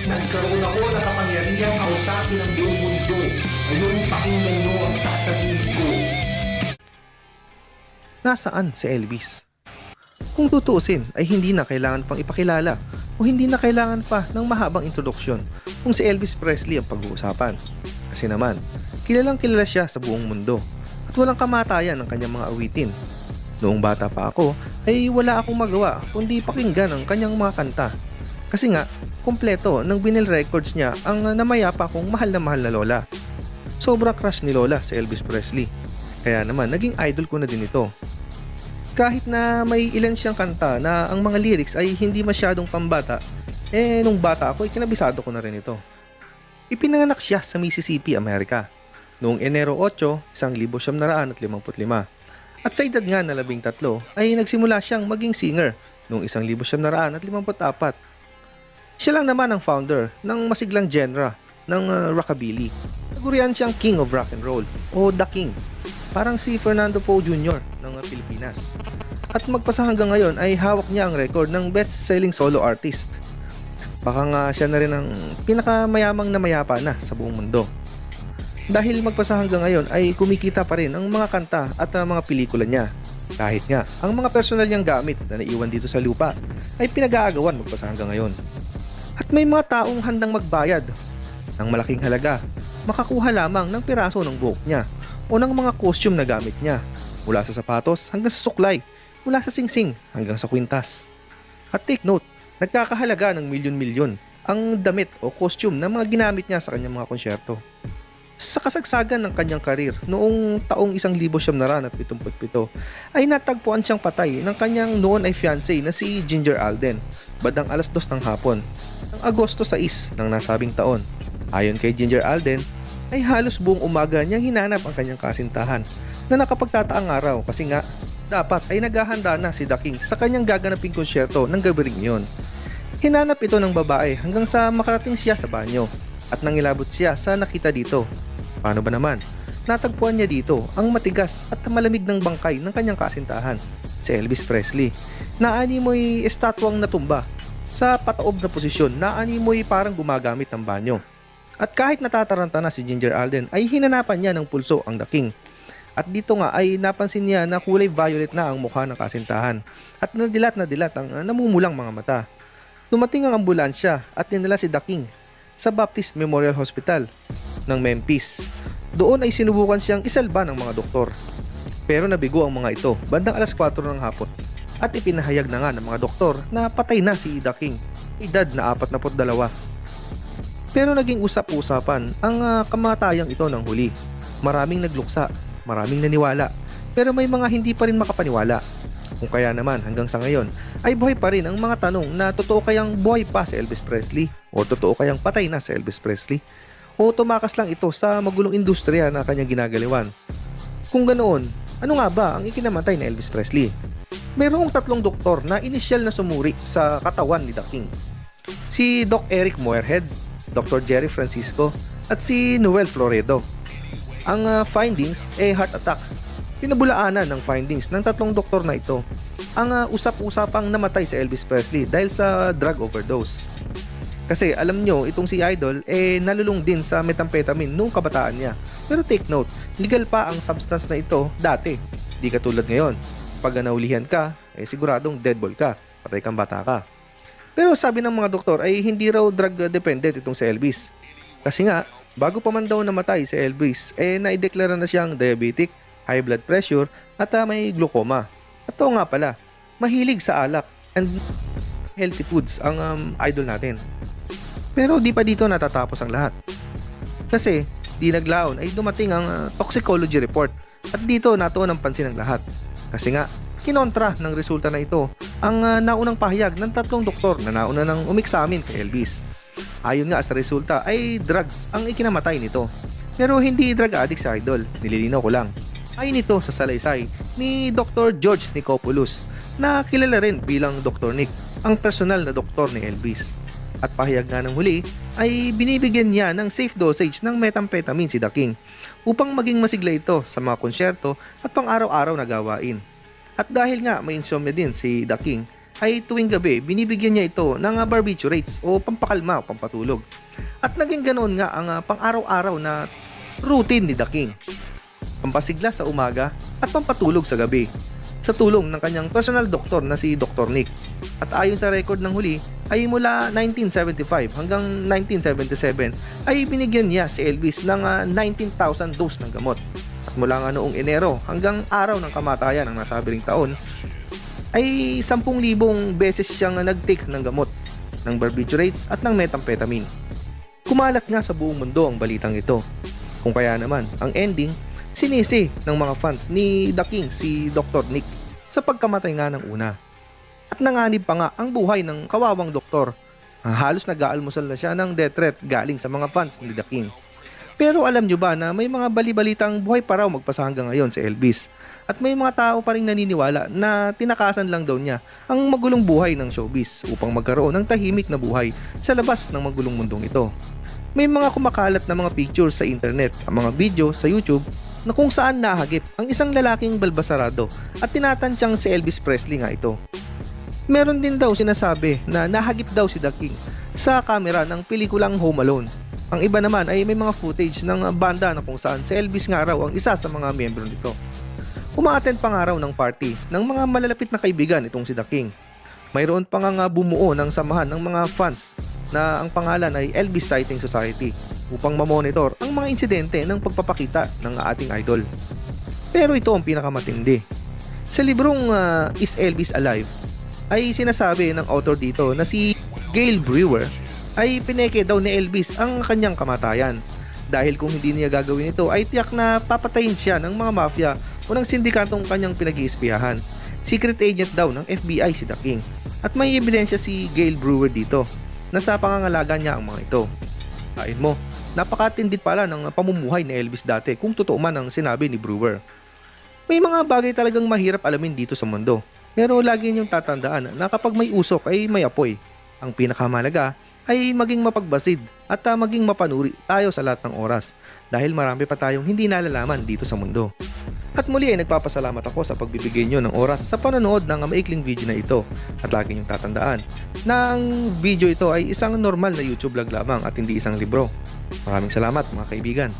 Nagkaroon ako ng kapangyarihang kausapin ang buong mundo. Ngayon, pakinggan mo ang sasabihin ko. Nasaan si Elvis? Kung tutuusin ay hindi na kailangan pang ipakilala o hindi na kailangan pa ng mahabang introduksyon kung si Elvis Presley ang pag-uusapan. Kasi naman, kilalang kilala siya sa buong mundo at walang kamatayan ng kanyang mga awitin. Noong bata pa ako ay wala akong magawa kundi pakinggan ang kanyang mga kanta. Kasi nga, kumpleto ng vinyl records niya ang namayapa kong mahal na lola. Sobra crush ni lola si Elvis Presley. Kaya naman, naging idol ko na din ito. Kahit na may ilan siyang kanta na ang mga lyrics ay hindi masyadong pambata, nung bata ako ay kinabisado ko na rin ito. Ipinanganak siya sa Mississippi, Amerika, noong Enero 8, 1955. At sa edad nga na 13 ay nagsimula siyang maging singer noong 1954. Siya lang naman ang founder ng masiglang genre ng rockabilly. Nagurian siyang King of Rock and Roll o The King. Parang si Fernando Poe Jr. ng Pilipinas. At magpasa hanggang ngayon ay hawak niya ang record ng best-selling solo artist. Baka nga siya na rin ang pinakamayamang na mayapa na sa buong mundo. Dahil magpasa hanggang ngayon ay kumikita pa rin ang mga kanta at mga pelikula niya. Kahit nga, ang mga personal niyang gamit na naiwan dito sa lupa ay pinag-aagawan magpasa hanggang ngayon. At may mga taong handang magbayad ng malaking halaga, makakuha lamang ng piraso ng buhok niya o ng mga costume na gamit niya, mula sa sapatos hanggang sa suklay, mula sa singsing hanggang sa kwintas. At take note, nagkakahalaga ng milyon-milyon ang damit o costume na mga ginamit niya sa kanyang mga konsyerto. Sa kasagsagan ng kanyang karir noong taong 1977 ay natagpuan siyang patay ng kanyang noon ay fiancé na si Ginger Alden bandang 2:00 ng hapon ng Agosto 6 ng nasabing taon. Ayon kay Ginger Alden, ay halos buong umaga niyang hinanap ang kanyang kasintahan na nakapagtataang araw kasi nga dapat ay naghahanda na si The King sa kanyang gaganaping konsyerto ng gabi ring yun. Hinanap ito ng babae hanggang sa makarating siya sa banyo at nangilabot siya sa nakita dito. Paano ba naman? Natagpuan niya dito ang matigas at malamig ng bangkay ng kanyang kasintahan, si Elvis Presley, na animoy estatwang natumba sa pataob na posisyon na animoy parang gumagamit ng banyo. At kahit natataranta na si Ginger Alden ay hinanapan niya ng pulso ang The King. At dito nga ay napansin niya na kulay violet na ang mukha ng kasintahan at nadilat ang namumulang mga mata. Dumating ang ambulansya at dinala si The King sa Baptist Memorial Hospital ng Memphis. Doon ay sinubukan siyang isalba ng mga doktor. Pero nabigo ang mga ito bandang 4:00 ng hapon at ipinahayag na nga ng mga doktor na patay na si The King, edad na 42. Pero naging usap-usapan ang kamatayang ito ng huli. Maraming nagluksa, maraming naniwala, pero may mga hindi pa rin makapaniwala. Kung kaya naman hanggang sa ngayon ay buhay pa rin ang mga tanong na totoo kayang buhay pa si Elvis Presley o totoo kayang patay na si Elvis Presley o tumakas lang ito sa magulong industriya na kanyang ginagaliwan. Kung ganoon, ano nga ba ang ikinamatay ni Elvis Presley? Mayroong 3 doktor na inisyal na sumuri sa katawan ni The King. Si Doc Eric Moorhead, Dr. Jerry Francisco at si Noel Floredo. Ang findings heart attack. Pinabulaanan ng findings ng 3 doktor na ito ang usap-usapang namatay si Elvis Presley dahil sa drug overdose. Kasi alam nyo, itong si Idol nalulung din sa methamphetamine noong kabataan niya. Pero take note, legal pa ang substance na ito dati. Di katulad ngayon. Pag naulihan ka, siguradong dead ball ka, patay kang bata ka. Pero sabi ng mga doktor ay hindi raw drug dependent itong si Elvis. Kasi nga, bago pa man daw namatay si Elvis, naideklara na siyang diabetic, high blood pressure at may glaucoma. At ito nga pala, mahilig sa alak and healthy foods ang idol natin. Pero di pa dito natatapos ang lahat. Kasi di naglaon ay dumating ang toxicology report at dito natuon ang pansin ng lahat. Kasi nga, kinontra ng resulta na ito ang naunang pahayag ng 3 doktor na nauna nang umeksamin kay Elvis. Ayon nga sa resulta ay drugs ang ikinamatay nito. Pero hindi drug addict si Idol, nililinaw ko lang. Ayon ito sa salaysay ni Dr. George Nicopoulous na kilala rin bilang Dr. Nick, ang personal na doktor ni Elvis. At pahayag nga ng huli ay binibigyan niya ng safe dosage ng methamphetamine si The King upang maging masigla ito sa mga konsyerto at pang araw-araw na gawain. At dahil nga may insomnia din si The King, ay tuwing gabi binibigyan niya ito ng barbiturates o pampakalma o pampatulog. At naging ganoon nga ang pang-araw-araw na routine ni The King. Pampasigla sa umaga at pampatulog sa gabi sa tulong ng kanyang personal doktor na si Dr. Nick. At ayon sa record ng huli ay mula 1975 hanggang 1977 ay binigyan niya si Elvis ng 19,000 dose ng gamot. At mula nga noong Enero hanggang araw ng kamatayan ng nasabing taon ay 10,000 beses siyang nag-take ng gamot, ng barbiturates at ng methamphetamine. Kumalat nga sa buong mundo ang balitang ito. Kung kaya naman, ang ending, sinisi ng mga fans ni The King si Dr. Nick sa pagkamatay nga ng una. At nanganib pa nga ang buhay ng kawawang doktor. Halos nag-aalmusal na siya ng death threat galing sa mga fans ni The King. Pero alam nyo ba na may mga bali-balitang buhay pa raw magpasa hanggang ngayon si Elvis? At may mga tao pa rin naniniwala na tinakasan lang daw niya ang magulong buhay ng showbiz upang magkaroon ng tahimik na buhay sa labas ng magulong mundong ito. May mga kumakalat na mga pictures sa internet, ang mga video sa YouTube na kung saan nahagip ang isang lalaking balbasarado at tinatansyang si Elvis Presley nga ito. Meron din daw sinasabi na nahagip daw si The King sa kamera ng pelikulang Home Alone. Ang iba naman ay may mga footage ng banda na kung saan si Elvis nga raw ang isa sa mga miyembro nito. Umaattend pa nga raw ng party ng mga malalapit na kaibigan itong si The King. Mayroon pa nga bumuo ng samahan ng mga fans na ang pangalan ay Elvis Sighting Society upang mamonitor ang mga insidente ng pagpapakita ng ating idol. Pero ito ang pinakamatindi. Sa librong Is Elvis Alive ay sinasabi ng author dito na si Gail Brewer ay pineke daw ni Elvis ang kanyang kamatayan. Dahil kung hindi niya gagawin ito ay tiyak na papatayin siya ng mga mafia o ng sindikatong kanyang pinag-iispiyahan. Secret agent daw ng FBI si The King. At may ebidensya si Gail Brewer dito na sa pangangalaga niya ang mga ito. Ayon mo, napakatindi pala ng pamumuhay ni Elvis dati kung totoo man ang sinabi ni Brewer. May mga bagay talagang mahirap alamin dito sa mundo. Pero lagi niyong tatandaan na kapag may usok ay may apoy. Ang pinakamalaga ay maging mapagbasid at maging mapanuri tayo sa lahat ng oras dahil marami pa tayong hindi nalalaman dito sa mundo. At muli ay nagpapasalamat ako sa pagbibigay nyo ng oras sa panonood ng maikling video na ito at lagi niyong tatandaan na ang video ito ay isang normal na YouTube vlog lamang at hindi isang libro. Maraming salamat mga kaibigan.